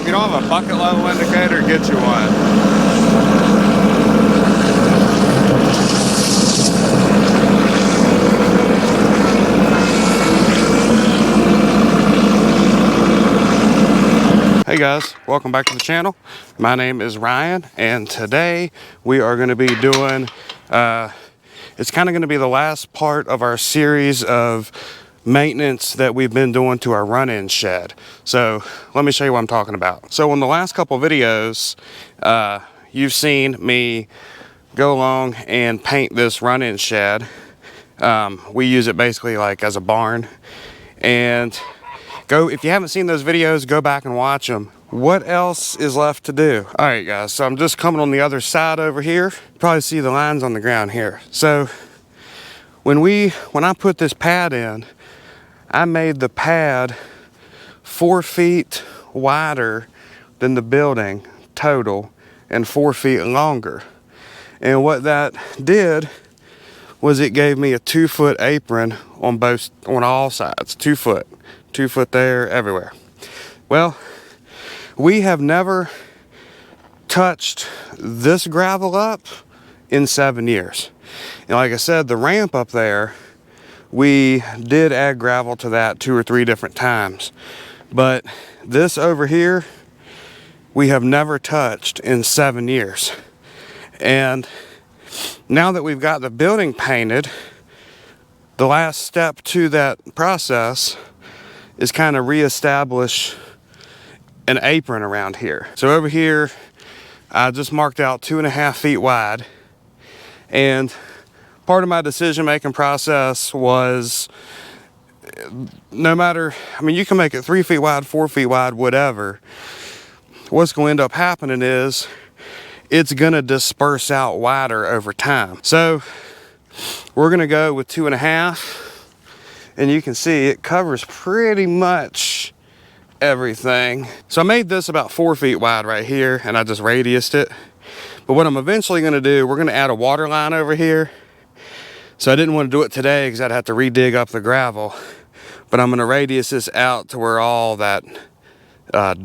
If you don't have a bucket level indicator, get you one. Hey guys, welcome back to the channel. My name is Ryan, and today we are going to be doing, it's kind of going to be the last part of our series of maintenance that we've been doing to our run-in shed. So let me show you what I'm talking about. So in the last couple videos, you've seen me go along and paint this run-in shed. We use it basically like as a barn, and if you haven't seen those videos, go back and watch them. What else is left to do? All right, guys, so I'm just coming on the other side over here. You probably see the lines on the ground here. So when I put this pad in, I made the pad 4 feet wider than the building total and 4 feet longer. And what that did was it gave me a 2-foot apron on all sides, 2 foot. 2 foot there, everywhere. Well, we have never touched this gravel up in 7 years. And like I said, the ramp up there, we did add gravel to that 2 or 3 different times. But this over here, we have never touched in 7 years. And now that we've got the building painted, the last step to that process is kind of reestablish an apron around here. So over here, I just marked out 2.5 feet wide. And part of my decision-making process was no matter, I mean, you can make it 3 feet wide, 4 feet wide, whatever. What's going to end up happening is it's going to disperse out wider over time. So we're going to go with 2.5. And you can see it covers pretty much everything. So I made this about 4 feet wide right here, and I just radiused it. But what I'm eventually going to do, we're going to add a water line over here. So I didn't want to do it today because I'd have to re-dig up the gravel. But I'm going to radius this out to where all that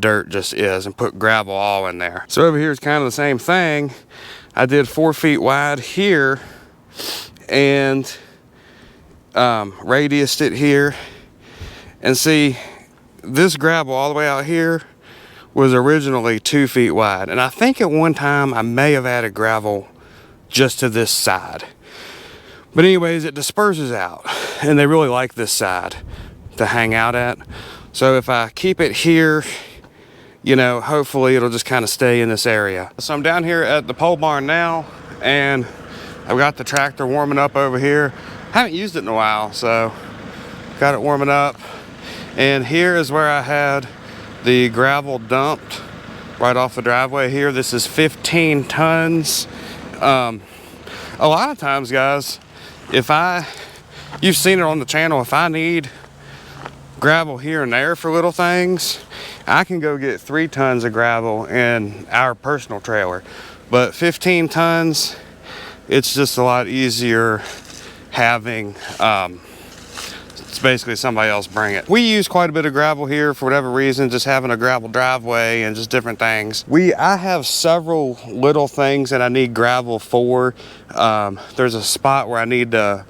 dirt just is and put gravel all in there. So over here is kind of the same thing. I did 4 feet wide here and radiused it here. And see, this gravel all the way out here was originally 2 feet wide, and I think at one time I may have added gravel just to this side. But anyways, it disperses out, and they really like this side to hang out at. So if I keep it here, you know, hopefully it'll just kind of stay in this area. So I'm down here at the pole barn now, and I've got the tractor warming up over here. Haven't used it in a while, so got it warming up. And here is where I had the gravel dumped right off the driveway here. This is 15 tons. A lot of times, guys, you've seen it on the channel, if I need gravel here and there for little things, I can go get 3 tons of gravel in our personal trailer. But 15 tons, it's just a lot easier having it's basically somebody else bring it. We use quite a bit of gravel here for whatever reason, just having a gravel driveway and just different things. I have several little things that I need gravel for. There's a spot where I need to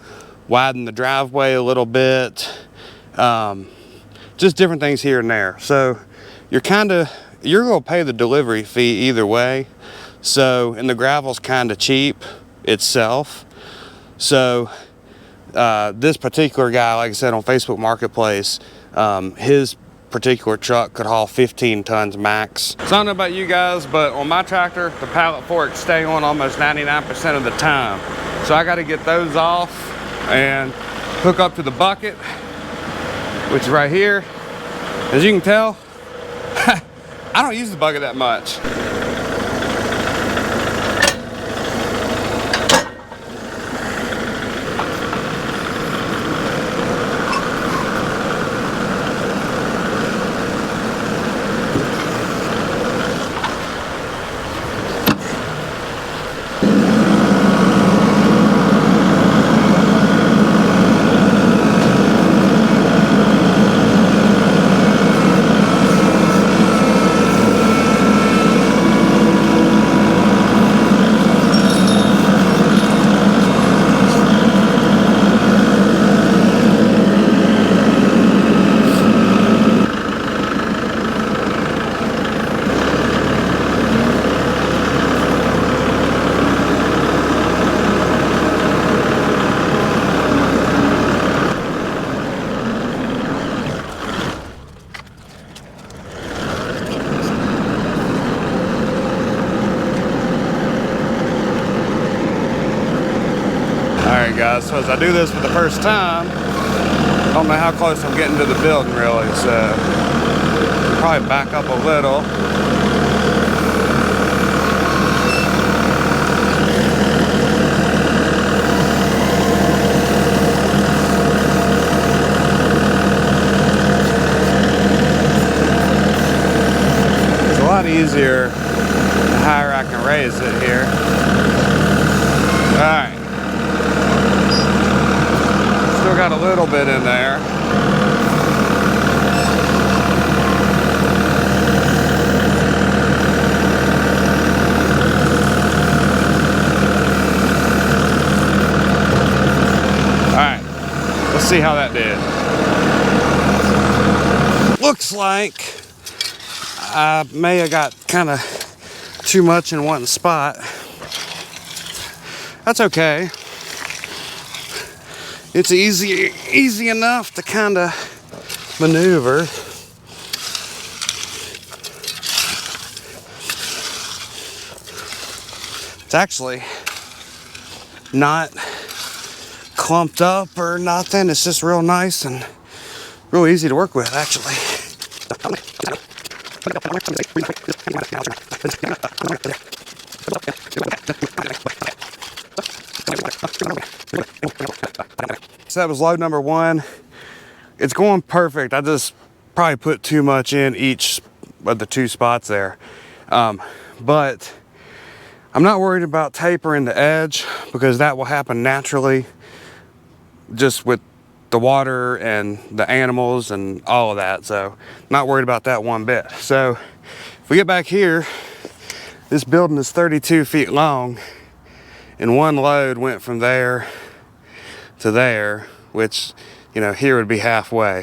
widen the driveway a little bit. Just different things here and there. So you're gonna pay the delivery fee either way. So, and the gravel's kind of cheap itself. So this particular guy, like I said, on Facebook Marketplace, his particular truck could haul 15 tons max. So I don't know about you guys, but on my tractor, the pallet forks stay on almost 99% of the time. So I got to get those off and hook up to the bucket, which is right here. As you can tell, I don't use the bucket that much. guys. So as I do this for the first time, I don't know how close I'm getting to the building really, so probably back up a little. It's a lot easier the higher I can raise it here. Alright. Still got a little bit in there. Alright, let's see how that did. Looks like I may have got kind of too much in one spot. That's okay. It's easy enough to kind of maneuver. It's actually not clumped up or nothing. It's just real nice and real easy to work with, actually. So that was load number one. It's going perfect. I just probably put too much in each of the two spots there. But I'm not worried about tapering the edge because that will happen naturally just with the water and the animals and all of that. So not worried about that one bit. So if we get back here, this building is 32 feet long and one load went from there to there, which, you know, here would be halfway.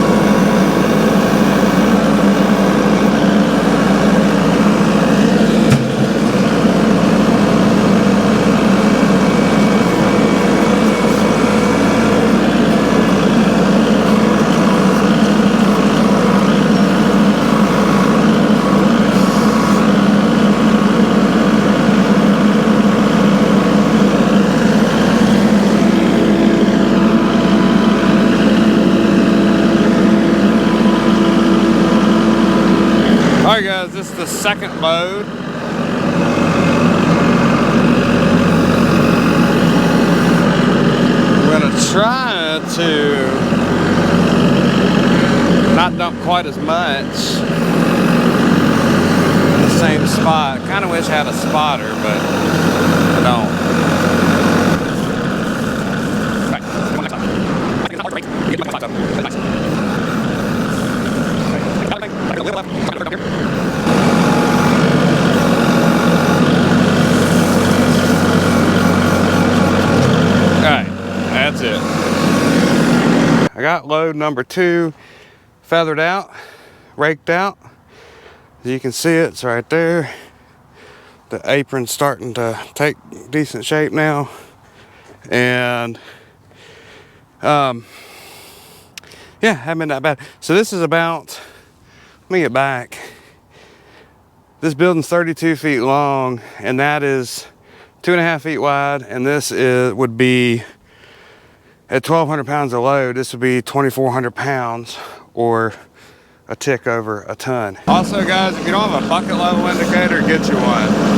Alright guys, this is the second load. I'm gonna try to not dump quite as much in the same spot. Kinda wish I had a spotter, but I don't. Alright, that's it. I got load number two feathered out, raked out. As you can see, it's right there. The apron's starting to take decent shape now. And yeah, haven't been that bad. So this is about, let me get back. This building's 32 feet long, and that is 2.5 feet wide, and this would be at 1,200 pounds of load. This would be 2,400 pounds, or a tick over a ton. Also, guys, if you don't have a bucket level indicator, get you one.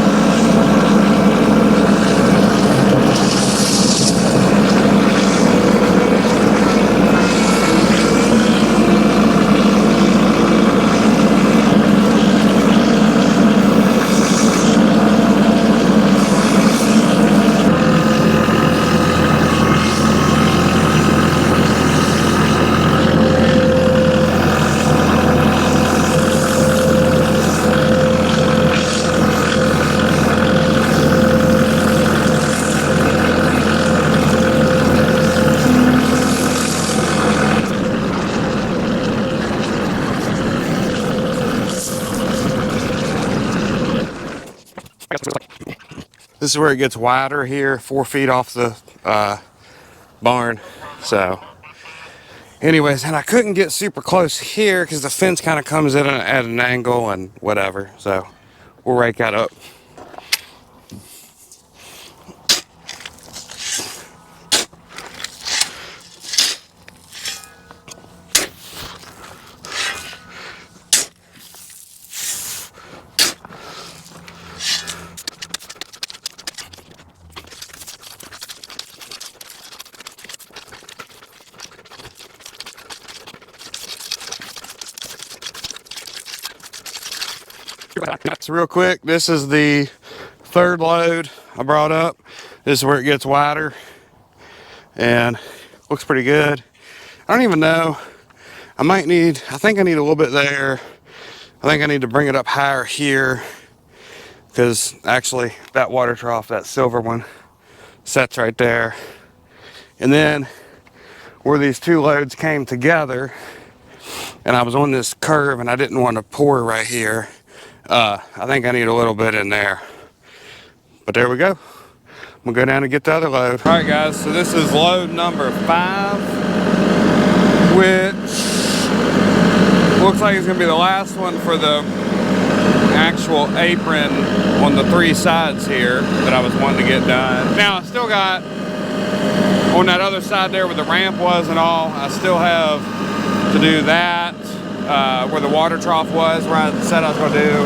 This is where it gets wider here, 4 feet off the barn. So anyways, and I couldn't get super close here because the fence kind of comes in at an angle and whatever. So we'll rake that up. So real quick, this is the third load I brought up. This is where it gets wider and looks pretty good. I don't even know. I think I need a little bit there. I think I need to bring it up higher here because actually that water trough, that silver one, sets right there. And then where these two loads came together and I was on this curve and I didn't want to pour right here, I think I need a little bit in there. But there we go. I'm gonna go down and get the other load. All right guys, so this is load number 5, which looks like it's gonna be the last one for the actual apron on the 3 sides here that I was wanting to get done. Now I still got, on that other side there where the ramp was and all, I still have to do that, where the water trough was, where I said I was gonna do.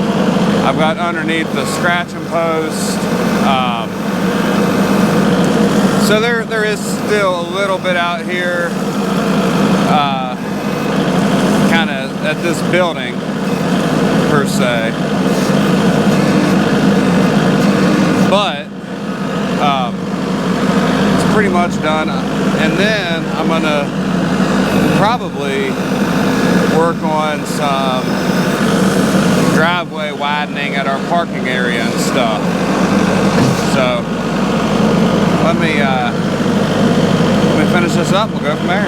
I've got underneath the scratching post. So there is still a little bit out here, kind of at this building per se, but it's pretty much done. And then I'm gonna probably work on some driveway widening at our parking area and stuff. So let me finish this up. We'll go from there.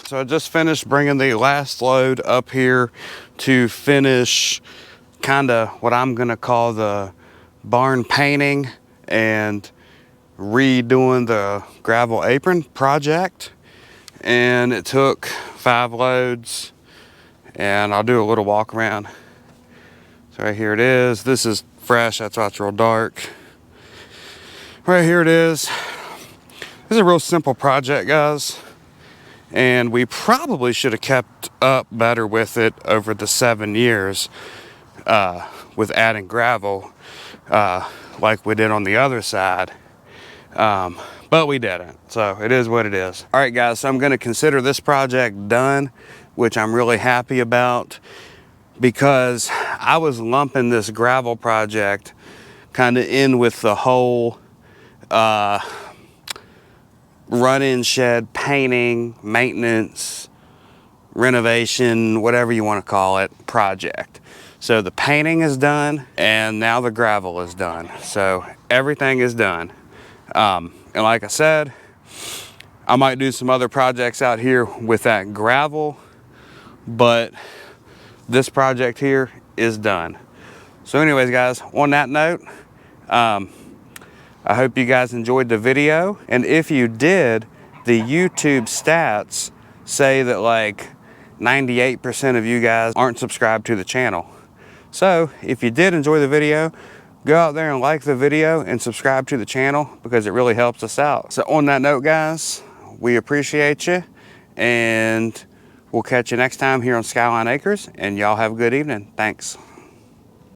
So I just finished bringing the last load up here to finish kind of what I'm gonna call the barn painting and redoing the gravel apron project. And it took 5 loads, and I'll do a little walk around. So right here it is. This is fresh, that's why it's real dark. Right here it is. This is a real simple project, guys. And we probably should have kept up better with it over the 7 years with adding gravel like we did on the other side. But we didn't, so it is what it is. All right, guys, so I'm gonna consider this project done, which I'm really happy about because I was lumping this gravel project kind of in with the whole run-in shed painting, maintenance, renovation, whatever you want to call it, project. So the painting is done and now the gravel is done. So everything is done. And like I said, I might do some other projects out here with that gravel, but this project here is done. So anyways, guys, on that note, I hope you guys enjoyed the video, and if you did, the YouTube stats say that like 98% of you guys aren't subscribed to the channel. So if you did enjoy the video, go out there and like the video and subscribe to the channel because it really helps us out. So on that note, guys, we appreciate you, and we'll catch you next time here on Skyline Acres, and y'all have a good evening. Thanks.